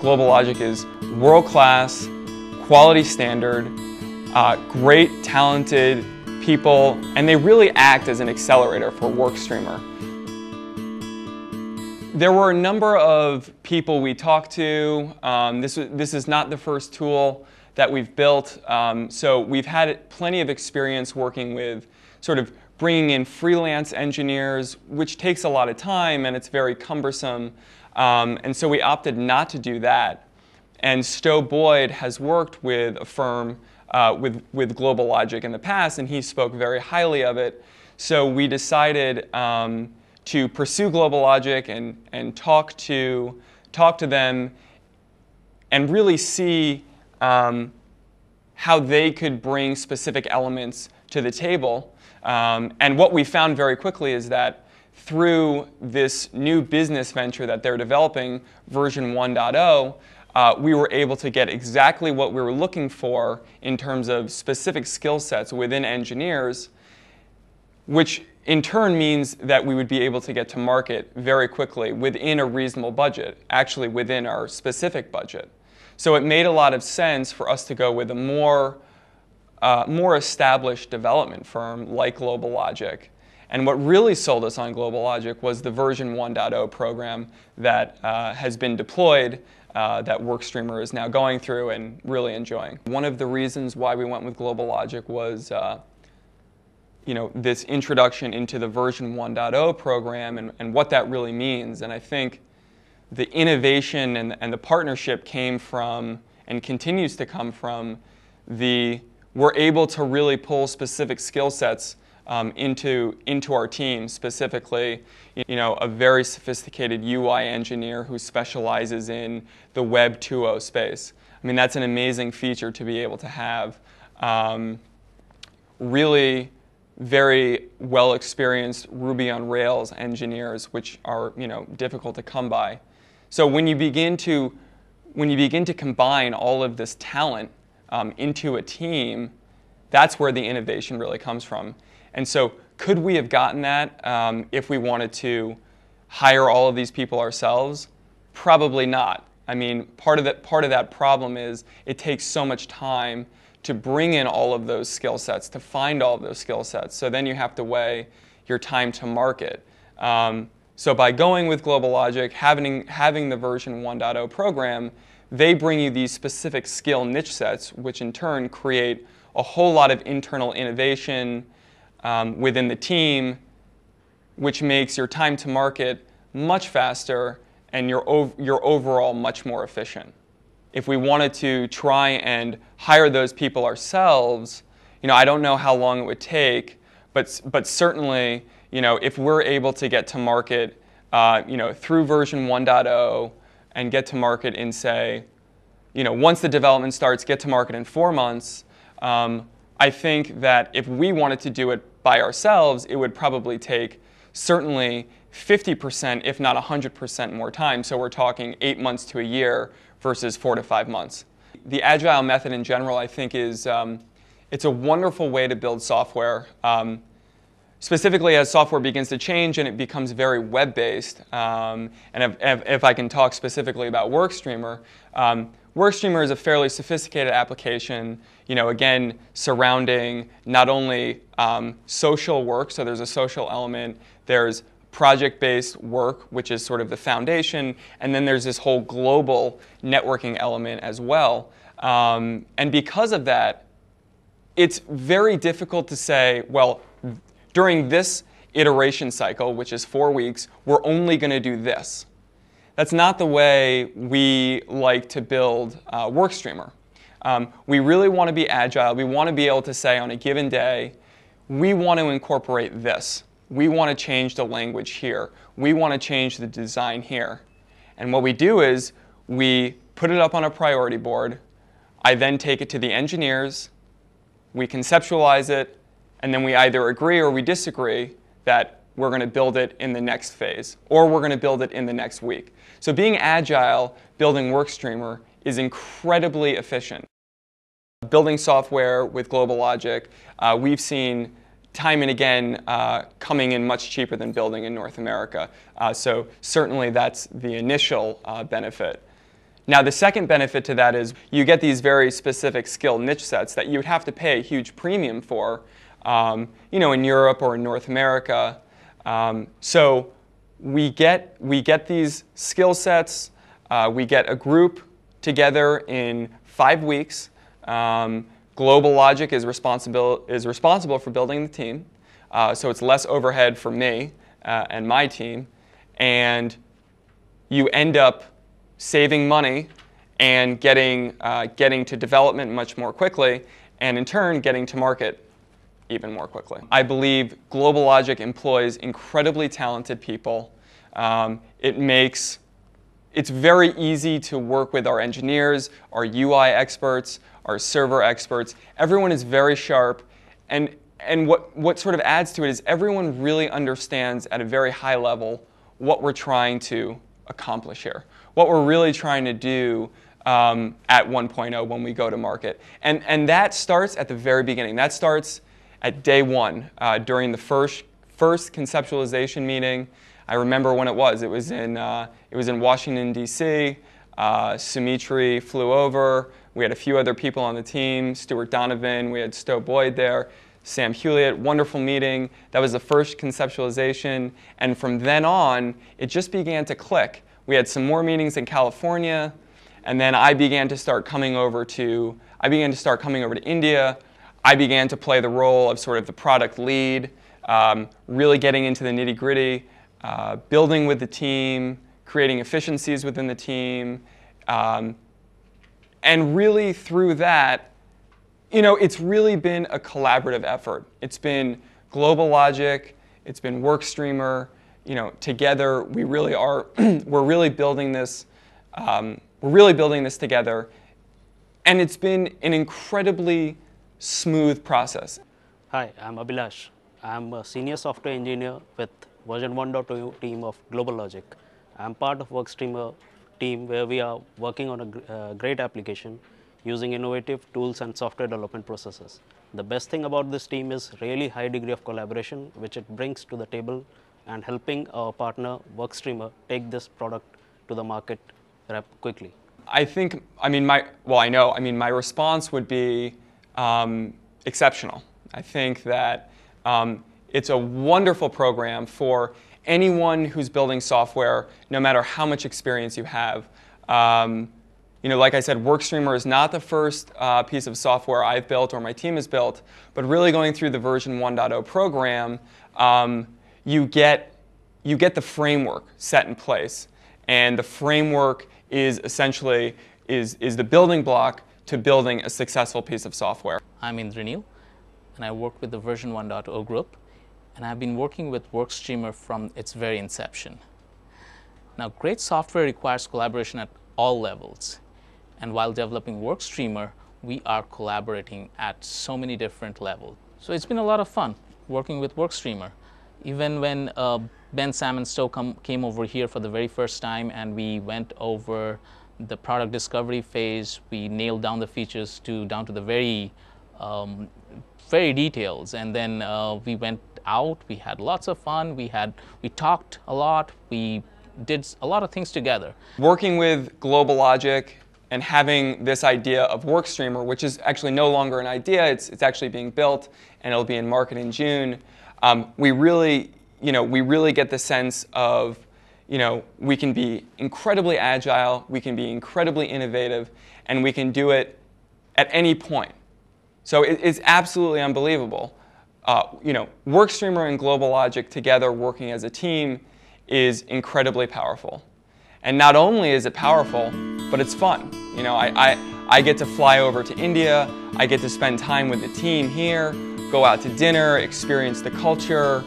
GlobalLogic is world-class, quality standard, great, talented people, and they really act as an accelerator for WorkStreamer. There were a number of people we talked to. This is not the first tool that we've built, so we've had plenty of experience working with sort of bringing in freelance engineers, which takes a lot of time and it's very cumbersome, and so we opted not to do that. And Stowe Boyd has worked with a firm with GlobalLogic in the past, and he spoke very highly of it. So we decided to pursue GlobalLogic and talk to them and really see how they could bring specific elements to the table. And what we found very quickly is that through this new business venture that they're developing, version 1.0, we were able to get exactly what we were looking for in terms of specific skill sets within engineers, which in turn means that we would be able to get to market very quickly within a reasonable budget, actually within our specific budget. So it made a lot of sense for us to go with a more established development firm like GlobalLogic. And what really sold us on GlobalLogic was the version 1.0 program that has been deployed, that WorkStreamer is now going through and really enjoying. One of the reasons why we went with GlobalLogic was this introduction into the version 1.0 program and what that really means. And I think the innovation and the partnership came from and continues to come from we're able to really pull specific skill sets into our team, specifically a very sophisticated UI engineer who specializes in the Web 2.0 space. I mean, that's an amazing feature to be able to have. Really very well experienced Ruby on Rails engineers, which are difficult to come by. So when you begin to combine all of this talent into a team, that's where the innovation really comes from. And so could we have gotten that if we wanted to hire all of these people ourselves? Probably not. I mean, part of that problem is it takes so much time to bring in all of those skill sets, to find all of those skill sets. So then you have to weigh your time to market. So by going with GlobalLogic, having the version 1.0 program, they bring you these specific skill niche sets, which in turn create a whole lot of internal innovation within the team, which makes your time to market much faster and your overall much more efficient. If we wanted to try and hire those people ourselves, I don't know how long it would take, but certainly, if we're able to get to market, through version 1.0 and get to market in, say, once the development starts, get to market in 4 months, I think that if we wanted to do it by ourselves, it would probably take certainly 50%, if not 100% more time. So we're talking 8 months to a year versus 4 to 5 months. The agile method in general, I think, is it's a wonderful way to build software. Specifically as software begins to change and it becomes very web-based, and if I can talk specifically about WorkStreamer, WorkStreamer is a fairly sophisticated application, again, surrounding not only social work, so there's a social element, there's project-based work, which is sort of the foundation, and then there's this whole global networking element as well. And because of that, it's very difficult to say, well, during this iteration cycle, which is 4 weeks, we're only going to do this. That's not the way we like to build WorkStreamer. We really want to be agile. We want to be able to say on a given day, we want to incorporate this. We want to change the language here. We want to change the design here. And what we do is we put it up on a priority board. I then take it to the engineers. We conceptualize it. And then we either agree or we disagree that we're going to build it in the next phase, or we're going to build it in the next week. So being agile, building WorkStreamer is incredibly efficient. Building software with GlobalLogic, we've seen time and again coming in much cheaper than building in North America. So certainly that's the initial benefit. Now, the second benefit to that is you get these very specific skill niche sets that you would have to pay a huge premium for, in Europe or in North America. So we get these skill sets. We get a group together in 5 weeks. GlobalLogic is responsible for building the team, so it's less overhead for me and my team, and you end up saving money and getting to development much more quickly, and in turn getting to market even more quickly. I believe GlobalLogic employs incredibly talented people. It's very easy to work with our engineers, our UI experts, our server experts. Everyone is very sharp, and what sort of adds to it is everyone really understands at a very high level what we're trying to accomplish here, what we're really trying to do at 1.0 when we go to market. And that starts at the very beginning. That starts at day one, during the first conceptualization meeting. I remember when it was. It was in Washington, D.C. Sumitri flew over. We had a few other people on the team, Stuart Donovan, we had Stowe Boyd there, Sam Hewlett, wonderful meeting. That was the first conceptualization, and from then on, it just began to click. We had some more meetings in California, and then I began to start coming over to India. I began to play the role of sort of the product lead, really getting into the nitty-gritty, building with the team, creating efficiencies within the team, and really through that, it's really been a collaborative effort. It's been GlobalLogic, it's been WorkStreamer. Together we really are. We're really building this. Together, and it's been an incredibly smooth process. Hi, I'm Abhilash. I'm a senior software engineer with version 1.2 team of GlobalLogic. I'm part of WorkStreamer team where we are working on a great application using innovative tools and software development processes. The best thing about this team is really high degree of collaboration which it brings to the table and helping our partner WorkStreamer take this product to the market quickly. My response would be exceptional. I think that it's a wonderful program for anyone who's building software, no matter how much experience you have. Like I said, WorkStreamer is not the first piece of software I've built or my team has built, but really going through the version 1.0 program, you get the framework set in place, and the framework is essentially the building block to building a successful piece of software. I'm Indranil, and I work with the version 1.0 group, and I've been working with WorkStreamer from its very inception. Now, great software requires collaboration at all levels, and while developing WorkStreamer, we are collaborating at so many different levels. So it's been a lot of fun working with WorkStreamer. Even when Ben, Sam, and Stowe came over here for the very first time and we went over the product discovery phase, we nailed down the features down to the very details, and then we went out, we had lots of fun, we talked a lot, we did a lot of things together. Working with GlobalLogic and having this idea of WorkStreamer, which is actually no longer an idea, it's actually being built and it'll be in market in June. We really get the sense of, we can be incredibly agile, we can be incredibly innovative, and we can do it at any point. So it's absolutely unbelievable. WorkStreamer and GlobalLogic together working as a team is incredibly powerful. And not only is it powerful, but it's fun. I get to fly over to India, I get to spend time with the team here, go out to dinner, experience the culture.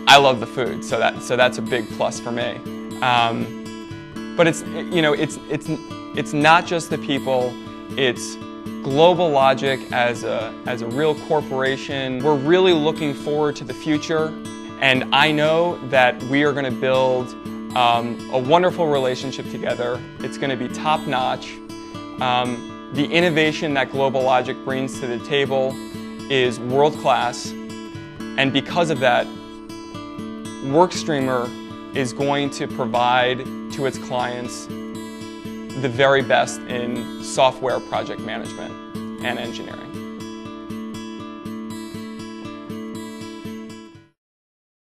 I love the food, so that's a big plus for me. But it's not just the people. It's GlobalLogic as a real corporation. We're really looking forward to the future, and I know that we are going to build a wonderful relationship together. It's going to be top-notch. The innovation that GlobalLogic brings to the table is world-class, and because of that, WorkStreamer is going to provide to its clients the very best in software project management and engineering.